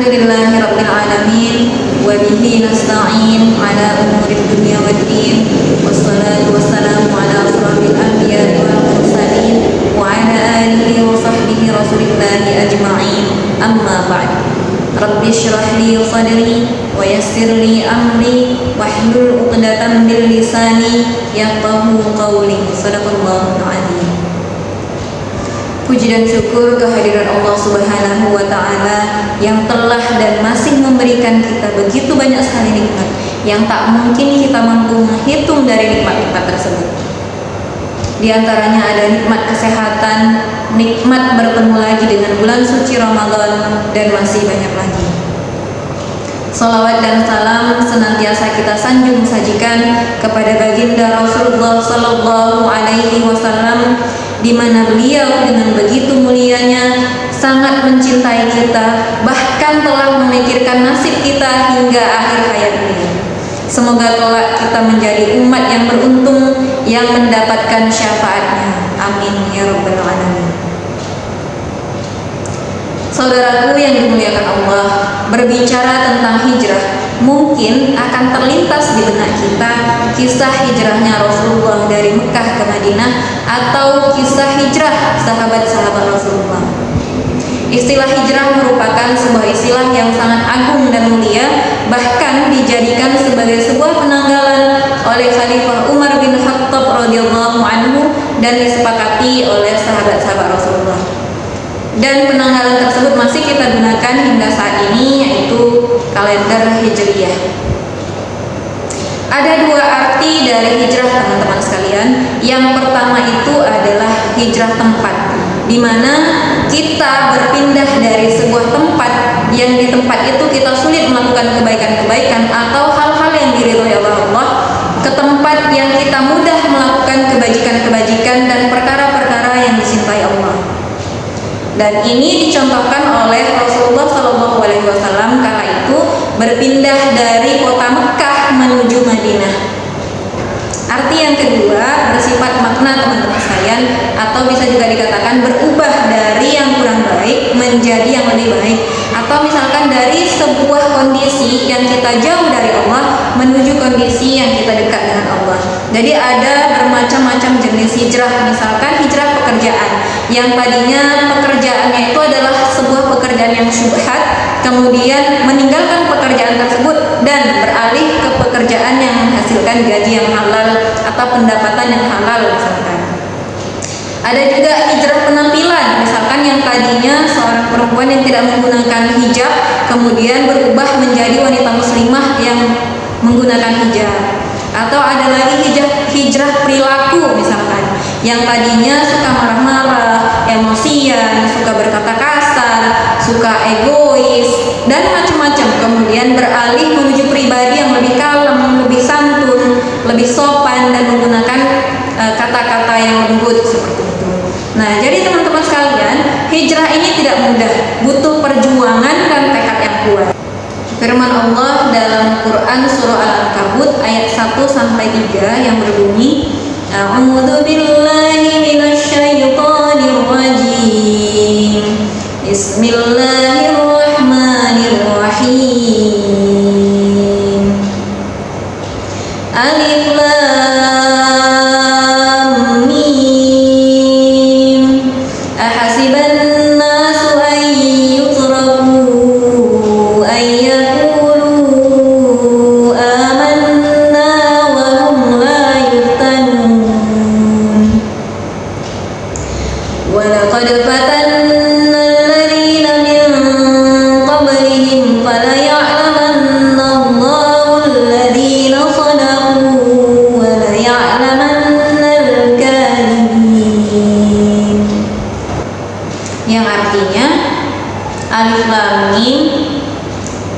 Alhamdulillahi rabbil alamin wa bihi nasta'in ala umuri dunya waddin wassalatu wassalamu ala asrofil anbiya'i wal mursalin wa ala alihi wa sahbihi rasulillahi ajma'in. Amma ba'd. Rabbi shrah li sadri wa yassir li amri wahlul 'uqdatam min lisani yafqahu qawli. Shadaqallahul azim. Puji dan syukur kehadiran Allah Subhanahu wa Ta'ala yang telah dan masih memberikan kita begitu banyak sekali nikmat yang tak mungkin kita mampu menghitung dari nikmat-nikmat tersebut. Di antaranya ada nikmat kesehatan, nikmat bertemu lagi dengan bulan suci Ramadan, dan masih banyak lagi. Salawat dan salam senantiasa kita sanjung sajikan kepada baginda Rasulullah Sallallahu Alaihi Wasallam, di mana beliau dengan begitu mulianya sangat mencintai kita, bahkan telah memikirkan nasib kita hingga akhir hayat beliau. Semoga kelak kita menjadi umat yang beruntung yang mendapatkan syafaatnya. Amin ya rabbal alamin. Saudaraku yang dimuliakan Allah, berbicara tentang hijrah, mungkin akan terlintas di benak kita kisah hijrahnya Rasulullah dari Mekah ke Madinah atau kisah hijrah sahabat-sahabat Rasulullah. Istilah hijrah merupakan sebuah istilah yang sangat agung dan mulia, bahkan dijadikan sebagai sebuah penanggalan oleh Khalifah Umar bin Khattab radhiyallahu anhu dan disepakati oleh sahabat-sahabat Rasulullah. Dan penanggalan tersebut masih kita gunakan hingga saat ini, yaitu kalender Hijriyah. Ada dua arti dari hijrah teman-teman sekalian. Yang pertama itu adalah hijrah tempat, di mana kita berpindah dari sebuah tempat yang di tempat itu kita sulit melakukan kebaikan-kebaikan atau hal-hal yang diridhoi oleh Allah, ke tempat yang kita mudah melakukan kebajikan-kebajikan dan perkara-perkara yang dicintai Allah. Dan ini dicontohkan oleh Rasulullah Shallallahu Alaihi Wasallam kala itu berpindah dari kota Mekah menuju Madinah. Arti yang kedua bersifat makna teman-teman sekalian, atau bisa juga dikatakan berubah dari yang kurang baik menjadi yang lebih baik, atau misalkan dari sebuah kondisi yang kita jauh dari Allah menuju kondisi yang kita dekat dengan Allah. Jadi ada bermacam-macam jenis hijrah. Misalkan hijrah pekerjaan, yang tadinya pekerjaannya itu adalah sebuah pekerjaan yang syubhat, kemudian meninggalkan pekerjaan tersebut dan beralih ke pekerjaan yang menghasilkan gaji yang halal atau pendapatan yang halal misalkan. Ada juga hijrah penampilan, misalkan yang tadinya seorang perempuan yang tidak menggunakan hijab kemudian berubah menjadi wanita muslimah yang menggunakan hijab. Atau ada lagi hijrah perilaku, misalkan yang tadinya suka marah-marah, emosian, suka berkata kasar, suka egois dan macam-macam, kemudian beralih menuju pribadi yang lebih kalem, lebih santun, lebih sopan dan menggunakan kata-kata yang lembut seperti itu. Nah, jadi teman-teman sekalian, hijrah ini tidak mudah, butuh perjuangan dan tekad yang kuat. Firman Allah dalam Quran surah Al-Ankabut ayat 1 sampai 3 yang berbunyi, A'udzu billahi minasyaitonir rajim. Bismillahirrahmanirrahim. Alif Lam Mim. Ahasiban nasu an yutraku an yaqulu amanna wa hum la yuftanun. Wa laqad fatanna alladhina min qablihim fala ya'lamanna Allahu alladhina sadaqu wa la ya'lamanna al-kadhibin. Yang artinya Alif Lam Mim,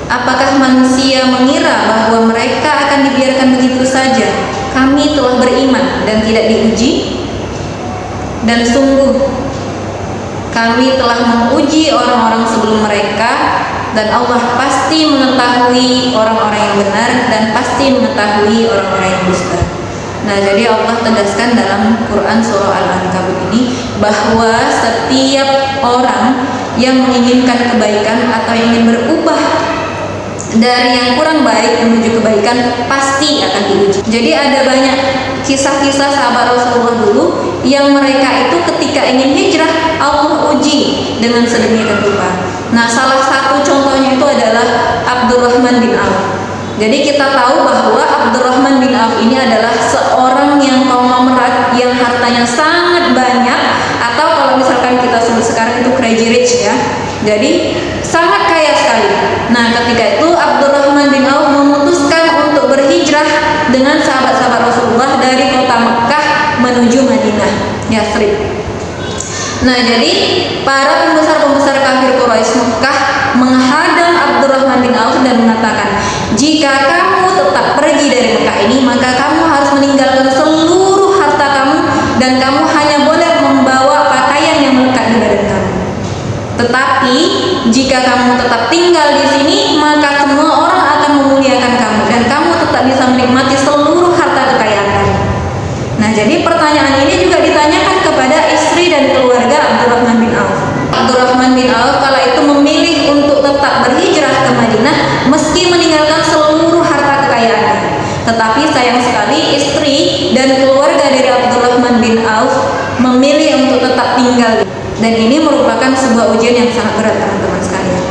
apakah manusia mengira bahwa mereka akan dibiarkan begitu saja? Kami telah beriman dan tidak diuji. Dan sungguh kami telah menguji orang-orang sebelum mereka, dan Allah pasti mengetahui orang-orang yang benar dan pasti mengetahui orang-orang yang dusta. Nah, jadi Allah tegaskan dalam Quran surah Al-Ankabut ini, bahwa setiap orang yang menginginkan kebaikan atau ingin berubah dari yang kurang baik menuju kebaikan pasti akan diuji. Jadi ada banyak kisah-kisah sahabat Rasulullah dulu yang mereka itu ketika ingin hijrah Allah uji dengan sedemikian rupa. Nah, salah satu contohnya itu adalah Abdurrahman bin Auf. Jadi kita tahu bahwa Abdurrahman bin Auf ini adalah seorang yang konglomerat, yang hartanya sangat banyak, atau kalau misalkan kita sebut sekarang itu crazy rich ya. Jadi sangat kaya sekali. Nah, ketika itu Abdurrahman bin Auf memutuskan untuk berhijrah dengan sahabat-sahabat Rasulullah dari kota Mekah menuju Madinah, Yathrib. Nah, jadi para pembesar-pembesar kafir Quraisy Mekah menghadang Abdurrahman bin Auf dan mengatakan, jika kamu tetap pergi dari Mekah ini, maka kamu harus meninggalkan seluruh harta kamu dan kamu hanya boleh membawa pakaian yang melekat di badan kamu. Tetapi jika kamu tetap tinggal di sini, maka semua orang akan memuliakan kamu dan kamu tetap bisa menikmati seluruh harta kekayaan kamu. Nah, jadi pertanyaan ini juga ditanyakan kepada istri dan keluarga Abdurrahman bin Auf. Abdurrahman bin Auf kala itu memilih untuk tetap berhijrah ke Madinah meski meninggalkan seluruh harta kekayaannya. Tetapi sayang sekali istri dan keluarga dari Abdurrahman bin Auf memilih untuk tetap tinggal. Dan ini merupakan sebuah ujian yang sangat berat, teman-teman sekalian.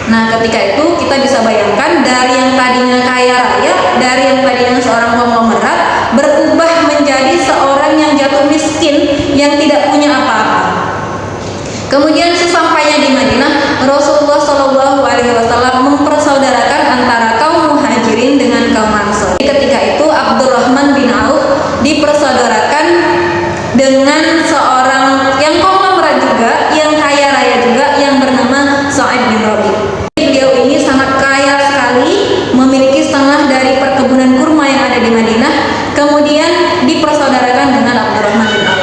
Nah, ketika itu kita bisa bayangkan dari yang tadinya kaya raya, dari yang tadinya seorang konglomerat berubah menjadi seorang yang jatuh miskin, yang tidak punya apa-apa. Kemudian sesampainya di Madinah, Rasulullah SAW mempersaudarakan antara kaum Muhajirin dengan kaum Ansor. Ketika itu Abdurrahman bin Auf dipersaudarakan dengan seorang yang konglomerat juga, yang kaya raya juga, yang bernama Sa'id bin Rabi'. Beliau ini sangat kaya sekali, memiliki setengah dari perkebunan kurma yang ada di Madinah. Kemudian dipersaudarakan dengan Abdurrahman bin Auf.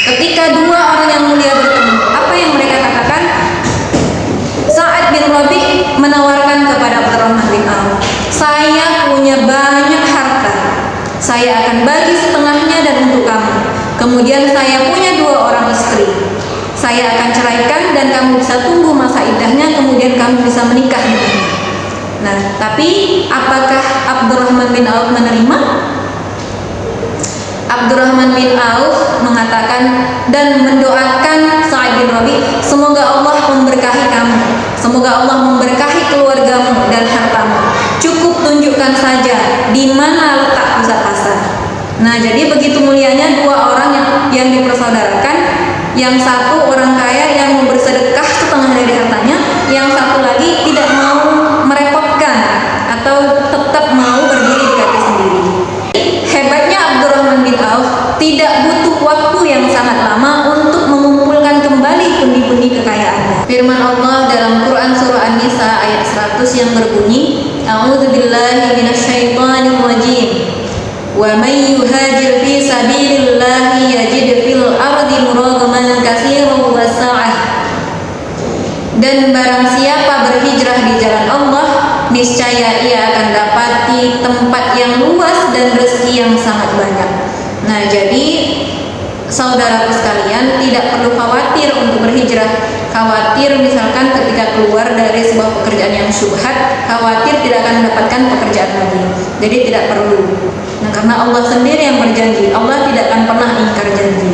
Ketika dua orang yang mulia bertemu, apa yang mereka katakan? Sa'id bin Rabi' menawarkan kepada Abdurrahman bin Auf, saya punya banyak harta, saya akan bagi setengahnya dan untuk kamu. Kemudian saya punya dua orang istri, saya akan ceraikan dan kamu bisa tunggu masa iddahnya, kemudian kamu bisa menikah dengannya. Nah, tapi apakah Abdurrahman bin Auf menerima? Abdurrahman bin Auf mengatakan dan mendoakan Sa'id bin Rabi', semoga Allah memberkahi kamu, semoga Allah memberkahi keluargamu dan hartamu. Cukup tunjukkan saja di mana letak pusat pasar. Nah, jadi begitu mulianya dua orang yang dipersaudarakan. Yang satu orang kaya yang mau bersedekah setengah dari hartanya, yang satu lagi tidak mau merepotkan atau tetap mau berdiri di kaki sendiri. Hebatnya Abdurrahman bin Auf tidak butuh waktu yang sangat lama untuk mengumpulkan kembali pundi-pundi kekayaannya. Firman Allah dalam Quran surah An-Nisa ayat 100 yang berbunyi, A'udzubillahi minasyaitonir rajim. Wa may yuhajir fi sabilillahi yajid fil ardi muragaman katsiran wa sa'ah. Dan barang siapa berhijrah di jalan Allah, niscaya ia akan dapati tempat yang luas dan rezeki yang sangat banyak. Nah, jadi saudaraku sekalian, tidak perlu khawatir untuk berhijrah. Khawatir misalkan ketika keluar dari sebuah pekerjaan yang syubhat, khawatir tidak akan mendapatkan pekerjaan lagi. Jadi tidak perlu. Nah, karena Allah sendiri yang berjanji, Allah tidak akan pernah ingkar janji.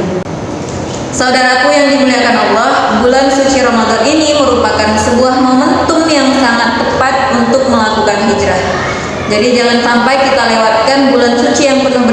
Saudaraku yang dimuliakan Allah, bulan suci Ramadan ini merupakan sebuah momentum yang sangat tepat untuk melakukan hijrah. Jadi jangan sampai kita lewatkan bulan suci yang penuh